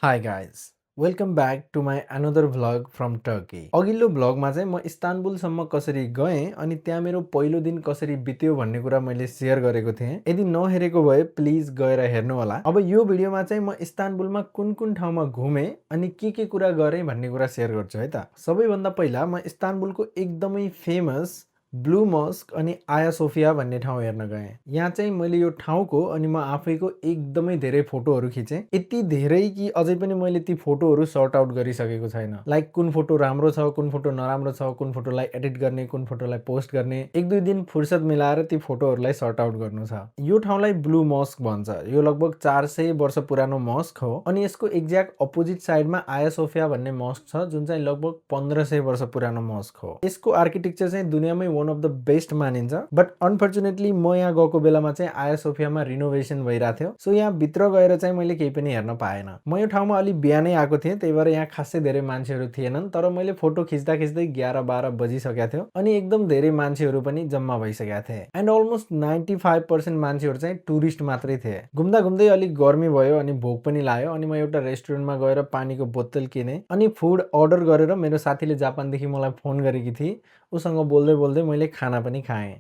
High guys welcome back to my another vlog from Turkey. अघिल्लो भ्लगमा चाहिँ म इस्तानबुलसम्म कसरी गएँ अनि त्यहाँ मेरो पहिलो दिन कसरी बित्यो भन्ने कुरा मैले सेयर गरेको थिएँ। यदि नहेरेको भए प्लिज गएर हेर्नु होला। अब यो भिडियोमा चाहिँ म इस्तानबुलमा कुन कुन ठाउँमा घुमेँ अनि के कुरा गरेँ भन्ने कुरा सेयर गर्छु है त। सबैभन्दा पहिला म इस्तानबुलको एकदमै फेमस ब्लू मस्क अनि आया सोफिया भन्ने ठाउँ हेर्न गएँ। यहाँ चाहिँ मैले यो ठाउँको अनि म आफैको एकदमै धेरै फोटोहरू खिचेँ। यति धेरै कि अझै पनि मैले ती फोटोहरू सर्ट आउट गरिसकेको छैन। लाइक कुन फोटो राम्रो छ, कुन फोटो नराम्रो छ, कुन फोटोलाई एडिट गर्ने, कुन फोटोलाई पोस्ट गर्ने, एक दुई दिन फुर्सद मिलाएर ती फोटोहरूलाई सर्ट आउट गर्नु छ। यो ठाउँलाई ब्लू मस्क भन्छ। यो लगभग 400 वर्ष पुरानो मस्क हो अनि यसको एक्ज्याक्ट अपोजिट साइडमा आया सोफिया भन्ने मस्क छ जुन चाहिँ लगभग 1500 वर्ष पुरानो मस्क हो। यसको आर्किटेक्चर चाहिँ दुनियाँमै वान अफ द बेस्ट मानिन्छ। बट अनफर्चुनेटली म यहाँ गएको बेलामा चाहिँ आया सोफियामा रिनोभेसन भइरहेको थियो, सो यहाँ भित्र गएर चाहिँ मैले केही पनि हेर्न पाएन। म यो ठाउँमा अलि बिहानै आएको थिएँ, त्यही भएर यहाँ खासै धेरै मान्छेहरू थिएनन्। तर मैले फोटो खिच्दा खिच्दै 11-12 बजिसकेको थियो अनि एकदम धेरै मान्छेहरू पनि जम्मा भइसकेका थिए। एन्ड अलमोस्ट 95% मान्छेहरू चाहिँ टुरिस्ट मात्रै थिए। घुम्दा घुम्दै अलिक गर्मी भयो अनि भोक पनि लाग्यो अनि म एउटा रेस्टुरेन्टमा गएर पानीको बोतल किनेँ अनि फुड अर्डर गरेर मेरो साथीले जापानदेखि मलाई फोन गरेकी थिए, उसँग बोल्दै बोल्दै मैले खाना पनि खाएँ।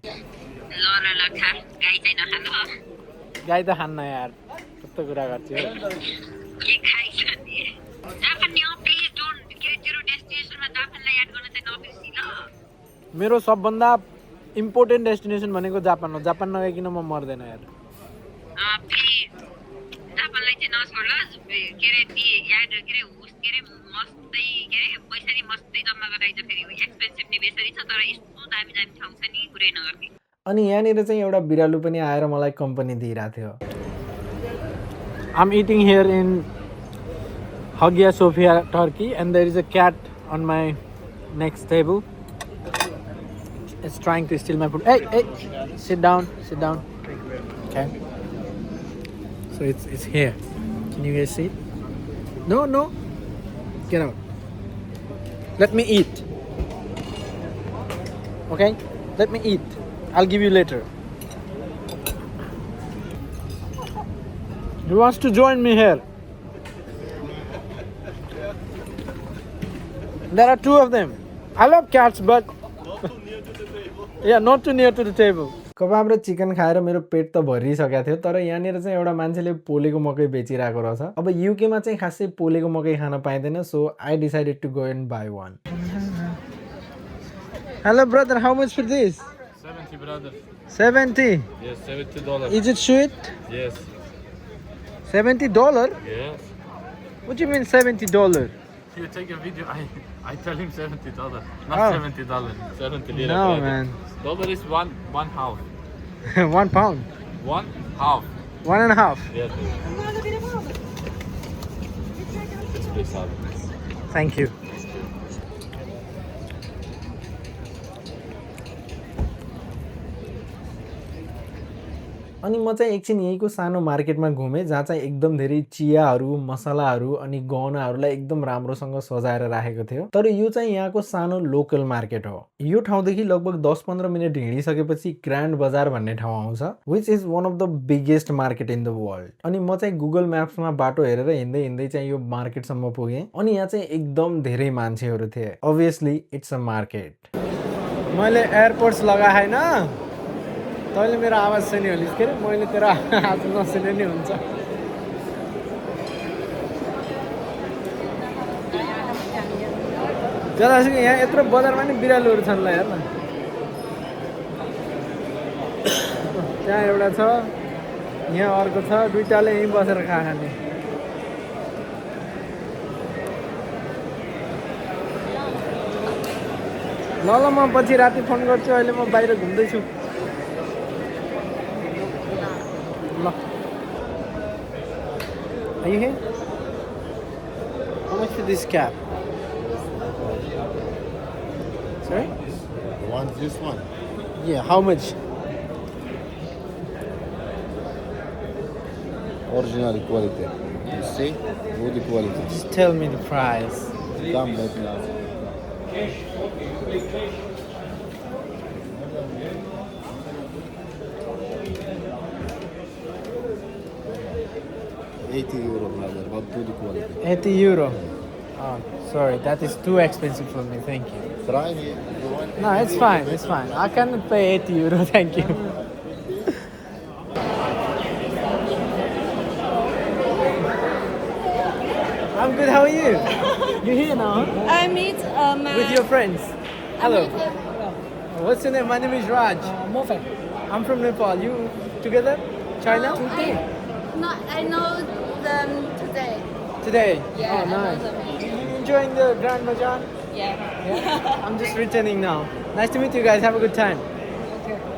गाई त खान्न यार, कस्तो कुरा गर्छु। मेरो सबभन्दा इम्पोर्टेन्ट डेस्टिनेसन भनेको जापान हो। जापान नगइकन म मर्दैन यार। अनि यहाँनिर चाहिँ एउटा बिरालु पनि आएर मलाई कम्पनी दिइरहेको थियो। I'm eating here in Hagia Sophia, Turkey, and there is a cat on my next table. It's trying to steal my food. Hey, sit down. Okay. So it's here. Can you guys see it? No. Get out. Let me eat. Okay? Let me eat. I'll give you later. Who wants to join me here? There are two of them. I love cats, but yeah, not too near to the table. कबाब र chicken खाएर मेरो पेट त भरिसकेको थियो, तर यहाँनिर चाहिँ एउटा मान्छेले पोलेको मकै बेचिरहेको रहेछ। अब युकेमा चाहिँ खासै पोलेको मकै खान पाइँदैन, so I decided to go and buy one. Hello brother, how much for this? 70, brother. 70? Yes, $70. Is it sweet? Yes. $70? Yes. What do you mean $70? You take a video. I tell him $70, not Oh. $70. 70 lira. No, brother. man. Dollar is one half. 1 pound? One half. 1.5? Yes. Yes, please have. Thank you. अनि म चाहिँ एकछिन यहीँको सानो मार्केटमा घुमेँ जहाँ चाहिँ एकदम धेरै चियाहरू, मसलाहरू अनि गहनाहरूलाई एकदम राम्रोसँग सजाएर राखेको थियो। तर यो चाहिँ यहाँको सानो लोकल मार्केट हो। यो ठाउँदेखि लगभग 10-15 मिनट हिँडिसकेपछि ग्रान्ड बजार भन्ने ठाउँ आउँछ, which is one of the biggest market in the world. अनि म चाहिँ गुगल म्याप्समा बाटो हेरेर हिँड्दै हिँड्दै चाहिँ यो मार्केटसम्म पुगेँ अनि यहाँ चाहिँ एकदम धेरै मान्छेहरू थिए। Obviously it's a market. मैले एयरपोर्ट्स लगाएन, तैँले मेरो आवाज सुन्यो होलिस् के अरे, मैले तेरो आवाज नसुने नि हुन्छ। जतासुकै यहाँ यत्रो बजारमा नि बिरालुहरू छन् ल, हेर्न। त्यहाँ एउटा छ, यहाँ अर्को छ, दुइटाले यहीँ बसेर खाने। ल म पछि राति फोन गर्छु, अहिले म बाहिर घुम्दैछु। Are you here? How much for this cap? Sorry? You want this one? Yeah, how much? Original quality. You see? Good quality. Just tell me the price. Come, let me ask. €80 brother. But good quality. €80. Oh, sorry, that is too expensive for me. Thank you. Try me. If you want. No, it's fine. It's fine. I cannot pay €80. Thank you. I'm good. How are you? You're here now I meet my with your friends. Hello. I meet, What's your name? My name is Raj. Mofet. I'm from Nepal. You together? China? no, I know them today. Today. Yeah, Oh, I know nice. them. You enjoying the Grand Bazaar? Yeah. Yeah. I'm just returning now. Nice to meet you guys. Have a good time.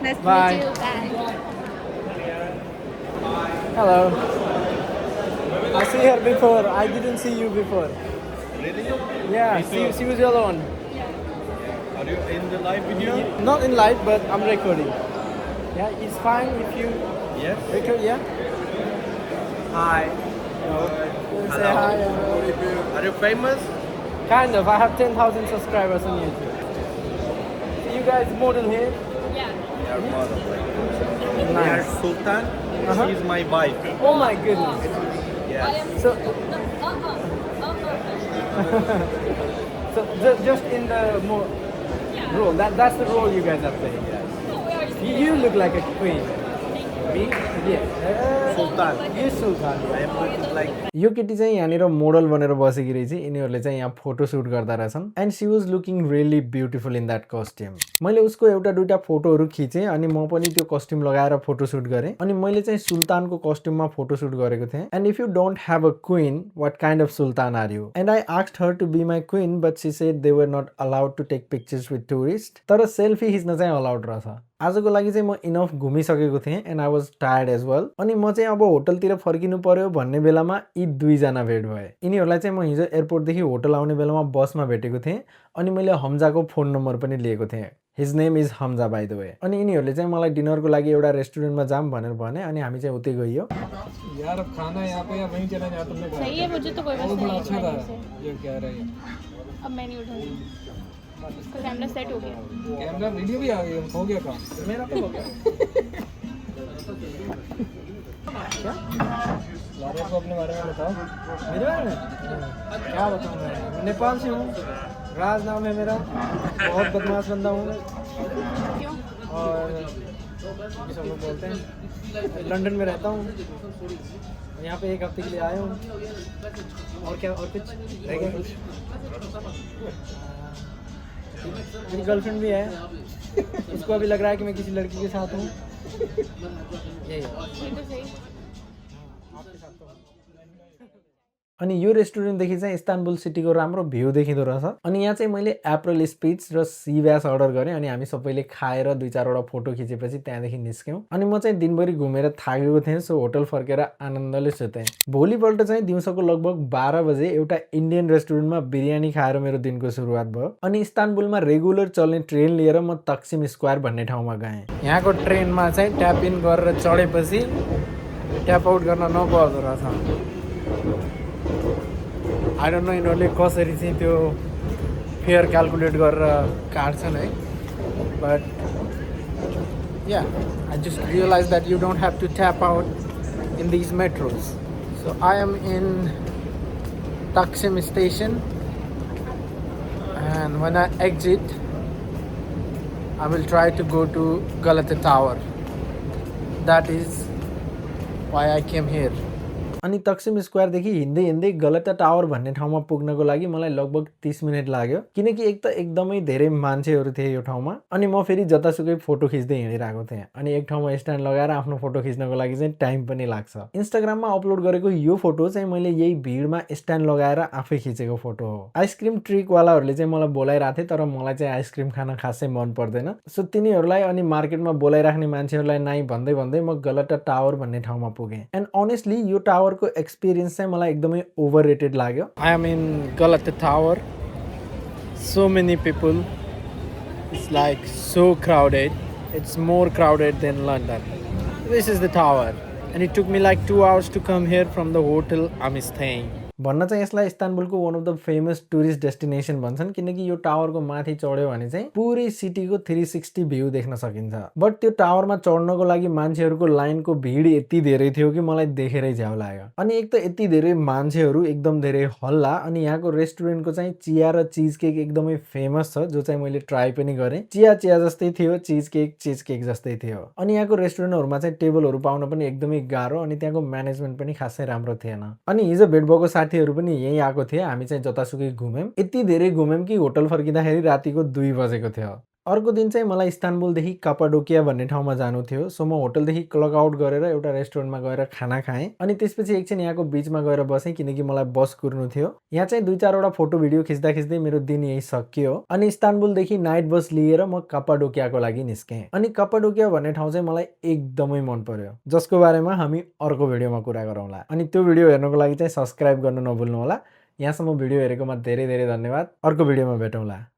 Nice to Bye. meet you. Bye. Hello. I see her before. I didn't see you before. Really? Yeah, she was alone. Are you in the live video? Not in live, but I'm recording. Yeah, it's fine if you Yes. record. Yeah. Hi. Say hi. Are you famous? Kind of. I have 10,000 subscribers on YouTube. So you guys model here? We are model. We Nice. are Sultan. Uh-huh. She's my wife. Oh my goodness. Yes. So, so just in the role. That's the role you guys are playing. You look like a queen. Me? Yeah. Sultan. You Sultan. I am looking like. यो केटी चाहिँ यहाँनिर model बनेर बसेकी रहेछ यिनीहरूले चाहिँ यहाँ photo shoot गर्दा रहेछन् and she was looking really beautiful in that costume मैले उसको एउटा दुईटा फोटोहरू खिचेँ अनि म पनि त्यो कस्ट्युम लगाएर फोटो सुट गरेँ अनि मैले चाहिँ सुल्तानको कस्ट्युममा फोटो सुट गरेको थिएँ and if you don't have a queen what kind of sultan are you and I asked her to be my queen but she said they were not allowed to take pictures with tourist तर selfie खिच्न चाहिँ allowed रहेछ आजको लागि चाहिँ म enough घुमिसकेको थिएँ and I was tired as well अनि म चाहिँ अब होटलतिर फर्किनु पर्यो भन्ने बेलामा यी दुईजना भेट भए यिनीहरूलाई चाहिँ म हिजो एयरपोर्टदेखि होटल आउने बेलामा बसमा भेटेको थिएँ अनि मैले हमजाको फोन नम्बर पनि लिएको थिएँ his name is Hamza by the way अनि यिनीहरूले चाहिँ मलाई डिनरको लागि एउटा रेस्टुरेन्टमा जाम भनेर भने अनि हामी चाहिँ उतै गइयो यार अब खाना यहाँ पे या वहीं चला जाए तुमने कहा सही है मुझे तो कोई बस बहुत बड़ा नहीं अच्छा है था खाने से। जो कह रहे हैं अब मैं नहीं उठाऊंगी उसका कैमरा सेट हो गया कैमरा वीडियो भी आ गई हो गया काम मेरा तो हो गया लारे को अपने बारे में बताओ मेरे बारे में क्या बताऊँ मैं नेपाल से हूँ राज नाम है मेरा बहुत बदमाश बंदा हूँ क्यों और ये सब लोग बोलते हैं लंदन में रहता हूँ यहाँ पे एक हफ्ते के लिए आया हूँ और क्या और कुछ रह गया कुछ मेरी गर्लफ्रेंड भी है उसको अभी लग रहा है कि मैं किसी लड़की के साथ हूँ यही है ये तो सही अनि यो रेस्टुरेन्टदेखि चाहिँ इस्तानबुल सिटीको राम्रो भ्यू देखिँदो रहेछ अनि यहाँ चाहिँ मैले एप्रिल स्पिच र सी ब्यास अर्डर गरेँ अनि हामी सबैले खाएर दुई चारवटा फोटो खिचेपछि त्यहाँदेखि निस्क्यौँ अनि म चाहिँ दिनभरि घुमेर थाकेको थिएँ सो होटल फर्केर आनन्दले सुतेँ भोलिपल्ट चाहिँ दिउँसोको लगभग 12 बजे एउटा इन्डियन रेस्टुरेन्टमा बिरयानी खाएर मेरो दिनको सुरुवात भयो अनि इस्तानबुलमा रेगुलर चल्ने ट्रेन लिएर म तक्सिम स्क्वायर भन्ने ठाउँमा गएँ यहाँको ट्रेनमा चाहिँ ट्याप इन गरेर चढेपछि ट्याप आउट गर्न नपर्दो रहेछ I don't know यिनीहरूले कसरी चाहिँ त्यो फेयर क्यालकुलेट गरेर काट्छन् है but yeah I just realize that you don't have to tap out in these metros so I am in Taksim station and when I exit I will try to go to Galata Tower that is why I came here अनि तक्सिम स्क्वायरदेखि हिँड्दै हिँड्दै गलता tower भन्ने ठाउँमा पुग्नको लागि मलाई लगभग 30 minute लाग्यो किनकि एक त एकदमै धेरै मान्छेहरू थिए यो ठाउँमा अनि म फेरि जतासुकै फोटो खिच्दै हिँडिरहेको थिएँ अनि एक ठाउँमा स्ट्यान्ड लगाएर आफ्नो फोटो खिच्नको लागि चाहिँ टाइम पनि लाग्छ इन्स्टाग्राममा अपलोड गरेको यो फोटो चाहिँ मैले यही भिडमा स्ट्यान्ड लगाएर आफै खिचेको फोटो हो आइसक्रिम ट्रिकवालाहरूले चाहिँ मलाई बोलाइरहेको थिए तर मलाई चाहिँ आइसक्रिम खान खासै मन पर्दैन सो तिनीहरूलाई अनि मार्केटमा बोलाइराख्ने मान्छेहरूलाई नाइ भन्दै भन्दै म गलता टावर भन्ने ठाउँमा पुगेँ एन्ड अनेस्टली यो टावरको एक्सपिरियन्स चाहिँ मलाई एकदमै ओभररेटेड लाग्यो I am in Galata tower so many people it's like so crowded it's more crowded than London this is the tower and it took me like 2 hours to come here from the hotel I'm staying भन्न चाहिँ यसलाई इस्तानबुलको one of the famous tourist destination भन्छन् किनकि यो टावरको माथि चढ्यो भने चाहिँ पुरै सिटीको 360 भ्यू देख्न सकिन्छ। बट त्यो टावरमा चढ्नको लागि मान्छेहरूको लाइनको भिड यति धेरै थियो कि मलाई देखेरै झ्याउ लाग्यो। अनि एक त यति धेरै मान्छेहरू, एकदम धेरै हल्ला, अनि यहाँको रेस्टुरेन्टको चाहिँ चिया र चीज केक एकदमै फेमस छ जो चाहिँ मैले ट्राई पनि गरेँ। चिया जस्तै थियो, चीज केक जस्तै थियो। अनि यहाँको रेस्टुरेन्टहरूमा चाहिँ टेबलहरू पाउन पनि एकदमै गाह्रो, अनि त्यहाँको म्यानेजमेन्ट पनि खासै राम्रो थिएन। अनि हिजो भेट भएको साथीहरू पनि यहीँ आएको थिए, हामी चाहिँ जतासुकै घुम्यौँ। यति धेरै घुम्यौँ कि होटल फर्किँदाखेरि रातिको 2 बजेको थियो। अर्को दिन चाहिँ मलाई इस्तानबुलदेखि कापाडोकिया भन्ने ठाउँमा जानु थियो। सो म होटलदेखि क्लक आउट गरेर एउटा रेस्टुरेन्टमा गएर खाना खाएँ, अनि त्यसपछि एकछिन यहाँको बिचमा गएर बसेँ किनकि मलाई बस कुर्नु थियो। यहाँ चाहिँ 2-4 फोटो भिडियो खिच्दै मेरो दिन यही सकियो। अनि इस्तानबुलदेखि नाइट बस लिएर म कापाडोकियाको लागि निस्केँ। अनि कापाडोकिया भन्ने ठाउँ चाहिँ मलाई एकदमै मन पर्यो, जसको बारेमा हामी अर्को भिडियोमा कुरा गरौँला। अनि त्यो भिडियो हेर्नको लागि चाहिँ सब्स्क्राइब गर्नु नभुल्नु होला। यहाँसम्म भिडियो हेरेकोमा धेरै धेरै धन्यवाद। अर्को भिडियोमा भेटौँला।